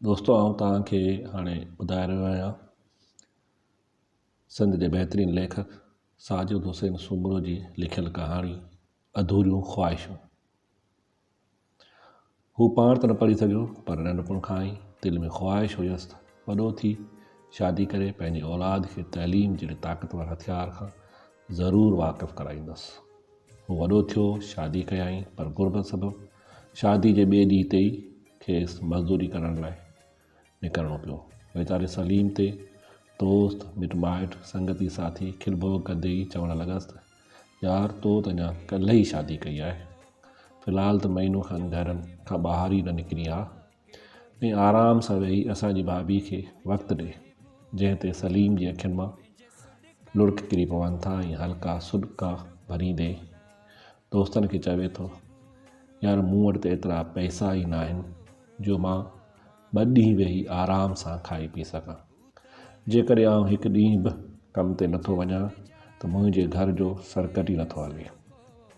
दोस्तों आउं तव्हांखे हाणे ॿुधाए रहियो आहियां सिंध जे बहितरीनु लेखक साजिद हुसैन सूमरो जी लिखियल कहाणी अधूरियूं ख़्वाहिशूं। हू पाण त न पढ़ी सघियो पर नंढपण खां ई दिलि में ख़्वाहिश हुयसि त वॾो थी शादी करे पंहिंजी औलाद खे तइलीम जहिड़े ताक़तवर हथियार खां ज़रूरु वाक़िफ़ु कराईंदुसि। हू वॾो थियो, शादी कयाईं, पर गुरबत सबबु शादी जे ॿिए ॾींहं ते ई खेसि मज़दूरी करण लाइ निकिरणो पियो। वीचारे सलीम ते दोस्त मिट माइट संगती साथी खिलबो कंदे ई चवणु लॻसि त यार तो त अञा कल्ह ई शादी कई आहे, फ़िलहालु त महीनो खनि घरनि खां ॿाहिरि ई न निकिरी आहे ऐं आराम सां वेही असांजी भाभी खे वक़्तु ॾे। जंहिं ते सलीम जी अखियुनि मां लुड़क किरी पवनि था ऐं हल्का सुॾका भरींदे दोस्तनि खे चवे थो, यार मूं वटि त एतिरा पैसा ई न आहिनि जो मां 2 ॾींहं वेही आराम सां खाई पी सघां। जेकॾहिं आउं हिकु ॾींहुं बि कम ते नथो वञा त मुंहिंजे घर जो सरकट ई नथो हले।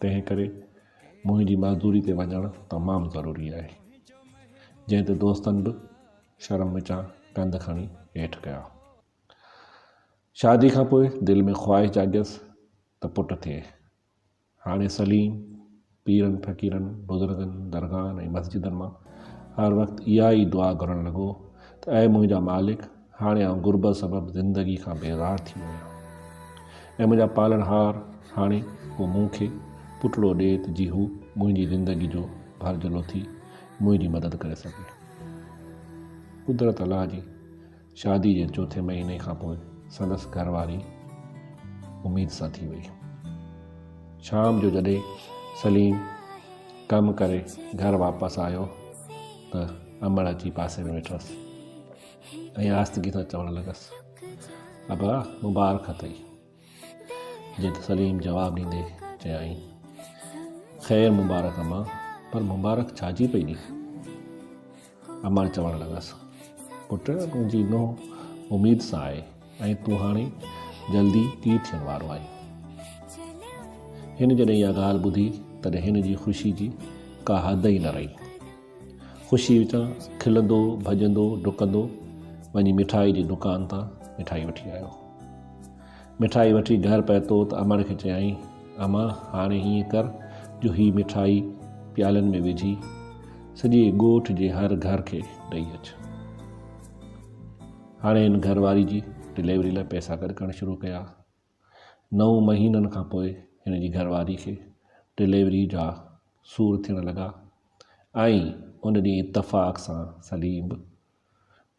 तंहिं करे मुंहिंजी मज़दूरी ते वञणु तमामु ज़रूरी आहे। जंहिं ते दोस्तनि बि शर्म विचां कंध खणी हेठि कया। शादी खां पोइ दिलि में ख़्वाहिश जाॻियसि त पुटु थिए। हाणे सलीम पीरनि फ़क़ीरनि बुज़ुर्गनि दरगाहनि ऐं मस्जिदनि मां हर वक़्तु इहा ई दुआ घुरणु लॻो त ऐं मुंहिंजा मालिक, हाणे आउं गुरबत सबबु ज़िंदगी खां बेज़ार थी वियो आहियां ऐं मुंहिंजा पालनहार हाणे हू मूंखे पुटड़ो ॾिए त जी हू मुंहिंजी ज़िंदगी जो भरजलो थी मुंहिंजी मदद करे सघे। कुदरत अलाह जी शादी जे 4थे महीने खां पोइ संदसि घरवारी उमेद सां थी वई। शाम जो जॾहिं सलीम कमु करे घर वापसि आयो त अमड़ अची पासे में वेठसि ऐं आस्तगी सां चवणु लॻसि, अबा मुबारक अथई। जंहिं ते सलीम जवाबु ॾींदे चयाईं, ख़ैर मुबारक अम्मा, पर मुबारक छाजी पई ॾी? अमड़ चवणु लॻसि, पुटु मुंहिंजी नुंहुं उमेद सां आहे ऐं तूं हाणे जल्दी पीउ थियण वारो आहीं। हिन जॾहिं इहा ॻाल्हि ॿुधी तॾहिं हिन जी ख़ुशी जी का हद ई न रही। ख़ुशी विचां खिलंदो भॼंदो डुकंदो वञी मिठाई जी दुकान तां मिठाई वठी आयो। मिठाई वठी घर पहुतो त अमड़ खे चयाईं, अम्मा हाणे हीअं कर जो ही मिठाई प्यालनि में विझी सॼे ॻोठ जे हर घर खे ॾेई अच। हाणे हिन घरवारी जी डिलीवरी लाइ पैसा गॾु करणु शुरू कया। 9 महीननि खां पोइ हिन जी घरवारी खे डिलीवरी जा सूर थियण लॻा ऐं उन ॾींहुं इतफ़ाक़ सां सलीम बि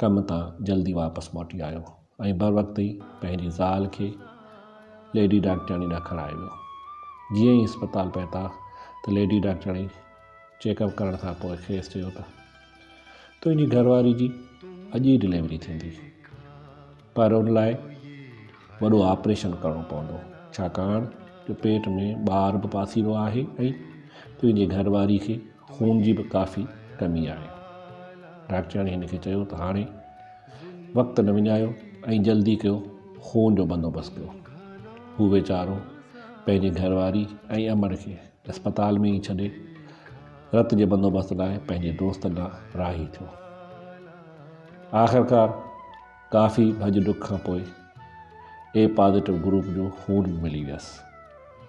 कम तां जल्दी वापसि मोटी आयो ऐं बर वक़्तु ई पंहिंजी ज़ाल खे लेडी डॉक्टराणी ॾांहुं खणाए वियो। जीअं ई अस्पताल पहुता त लेडी डॉक्टराणी चेकअप करण खां पोइ खेसि चयो त तुंहिंजी घरवारी जी अॼु ई डिलीवरी थींदी, पर उन लाइ वॾो ऑपरेशन करिणो पवंदो, छाकाणि जो पेट में ॿार बि पासीरो आहे ऐं तुंहिंजी घरवारी खे खून जी बि काफ़ी कमी आहे। डॉक्टराणी हिन खे चयो त हाणे वक़्तु न विञायो ऐं जल्दी कयो, खून जो बंदोबस्तु कयो। हू वीचारो पंहिंजी घरवारी ऐं अमड़ खे अस्पताल में ई छॾे रत जे बंदोबस्त लाइ पंहिंजे दोस्तनि ॾांहुं राही थियो। आख़िरकार काफ़ी भॼ डुक खां पोइ ए पॉज़िटिव ग्रुप जो खून बि मिली वियसि।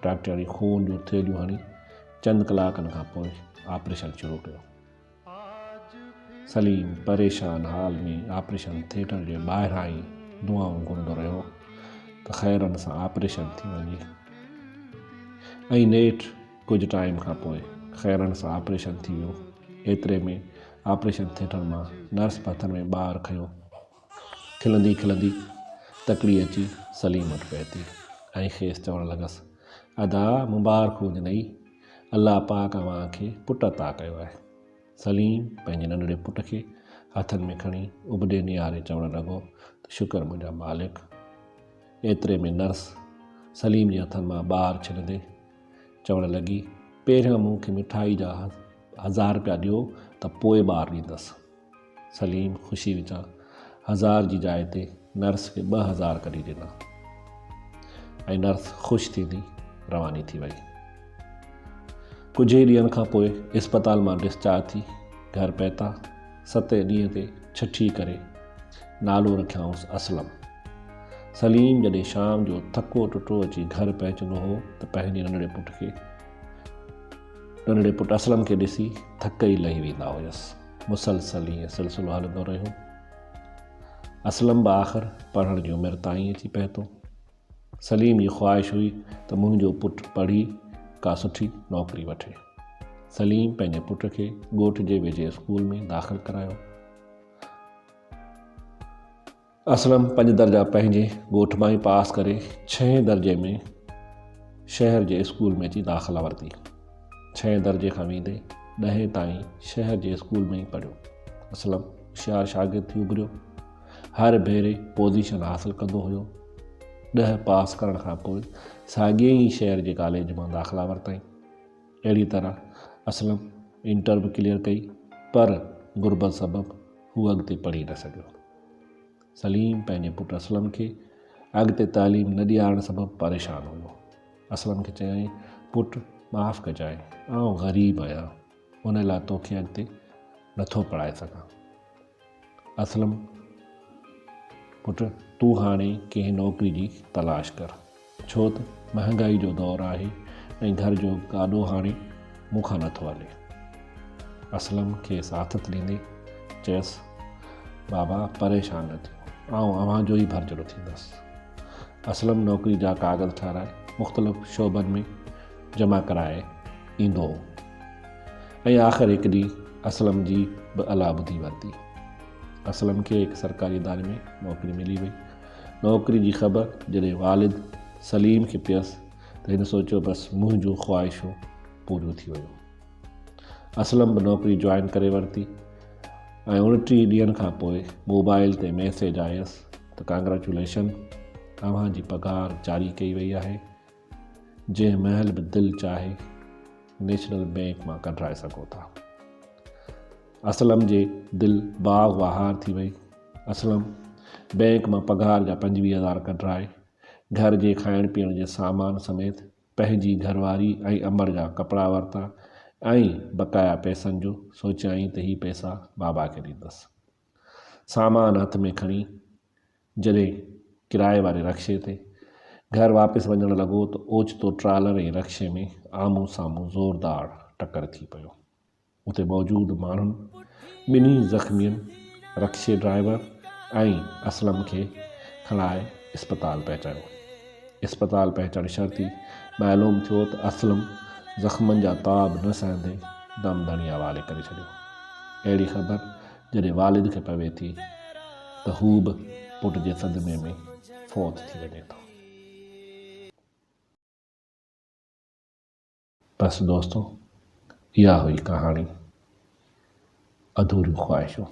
डॉक्टराणी खून जो थेलियूं हणी चंद कलाकनि खां पोइ ऑपरेशन शुरू कयो। सलीम परेशान हाल में ऑपरेशन थिएटर जे ॿाहिरां ई दुआऊं घुरंदो रहियो त ख़ैरनि सां ऑपरेशन थी वञे ऐं नेठि कुझु टाइम खां पोइ ख़ैरनि सां ऑपरेशन थी वियो। एतिरे में ऑपरेशन थिएटर मां नर्स हथनि में ॿारु खयो। खिलंदी खिलंदी तकड़ी अची सलीम वटि पहुती ऐं खेसि चवणु लॻसि, अदा मुबारक हुजनई, अल्लाह पाक अव्हांखे पुटु अता कयो आहे। सलीम पंहिंजे नंढड़े पुट खे हथनि में खणी उबड़े नियारे चवणु लॻो त शुक्र मुंहिंजा मालिक। एतिरे में नर्स सलीम जे हथनि मां ॿारु छॾंदे चवणु लॻी, पहिरियों मूंखे मिठाई जा 1000 रुपया ॾियो त पोइ ॿारु ॾींदसि। सलीम ख़ुशी विचां 1000 जी जाइ ते नर्स खे 2000 कढी ॾिना ऐं नर्स ख़ुशि थींदी रवानी थी वई। कुझु ई ॾींहंनि खां पोइ अस्पताल मां डिस्चार्ज थी घर पहुता 7 ॾींहं ते छठी करे नालो रखियाऊंसि असलम। सलीम जॾहिं शाम जो थको टुटो अची घर पहुचंदो हो त पंहिंजे नंढड़े पुट असलम खे ॾिसी थक ई लही वेंदा हुयसि। मुसलसल ईअं सिलसिलो हलंदो रहियो। असलम बि आख़िर पढ़ण जी उमिरि ताईं अची पहुतो। सलीम जी ख़्वाहिश हुई त मुंहिंजो पुटु पढ़ी का सुठी नौकरी वठे। सलीम पंहिंजे पुट खे ॻोठ जे वेझे स्कूल में दाख़िल करायो। असलम 5 दर्जा पंहिंजे ॻोठ मां ई पास करे 6 दर्जे में शहर जे स्कूल में अची दाख़िला वरिती। 6 दर्जे खां वेंदे 10 ताईं शहर जे स्कूल में ई पढ़ियो। असलम होशियारु शागिर्द थी उभरियो। हर भेरे पोज़ीशन हासिलु कंदो हुयो। 10 पास करण खां पोइ साॻिए ई शहर जे कॉलेज मां दाख़िला वरितई। अहिड़ी तरह असलम इंटर बि क्लियर कई, पर गुरबत सबबु हू अॻिते पढ़ी न सघियो। सलीम पंहिंजे पुट असलम खे अॻिते तालीम न ॾियारण सबबु परेशान हुयो। असलम खे चयाईं, पुटु माफ़ु कजांइ, आउं ग़रीब आहियां, उन लाइ तोखे अॻिते नथो पढ़ाए सघां। असलम, पुटु तूं हाणे कंहिं नौकिरी जी तलाश कर, छो त महांगाई जो दौरु आहे ऐं घर जो गाॾो हाणे मूंखां नथो हले। असलम खे साथ ॾींदे चयसि, बाबा परेशान न थियो, आउं अव्हांजो ई भरजड़ो थींदसि। असलम नौकिरी जा कागज़ ठाराए मुख़्तलिफ़ शोबनि में जमा कराए ईंदो हो ऐं आख़िर हिकु ॾींहुं असलम जी बि अला ॿुधी वरिती। असलम खे हिकु सरकारी इदारे में नौकिरी मिली वई। नौकिरी जी ख़बर जॾहिं वालिद सलीम खे पियसि त हिन सोचियो बसि मुंहिंजूं ख़्वाहिशूं पूरियूं थी वियूं। असलम बि नौकिरी जॉइन करे वरिती ऐं 29 ॾींहंनि खां पोइ मोबाइल ते मैसेज आयसि त कांग्रेचुलेशन, तव्हांजी पघार जारी कई वई आहे, जंहिं महिल बि दिलि चाहे नेशनल बैंक मां कढाए सघो था। असलम जे दिलि बाग़ वहार थी वई। असलम बैंक मां पघार जा 25,000 कढाए घर जे खाइण पीअण जे सामान समेत पंहिंजी घरवारी ऐं अमर जा कपिड़ा वरिता ऐं बक़ाया पैसनि जो सोचियाईं त हीअ पैसा बाबा खे ॾींदसि। सामान हथ में खणी जॾहिं किराए वारे रक्शे ते घर वापसि वञणु लॻो त ओचितो ट्रालर ऐं रक्शे में आम्हूं साम्हूं ज़ोरदार टकर थी पियो। उते मौजूदु माण्हुनि ॿिन्ही ज़ख़्मियुनि, रक्शे ड्राइवर ऐं असलम खे खणाए इस्पताल पहुचायो। इस्पताल पहुचणु शर्ती मालूम थियो त असलम ज़ख़्मनि जा ताब न सहंदे दम धणिया वाले करे छॾियो। अहिड़ी ख़बर जॾहिं वालिद खे पवे थी त हू बि पुट जे सदमे में फ़ौत थी वञे थो। बस दोस्तों, इहा हुई कहाणी अधूरियूं ख़्वाहिशूं।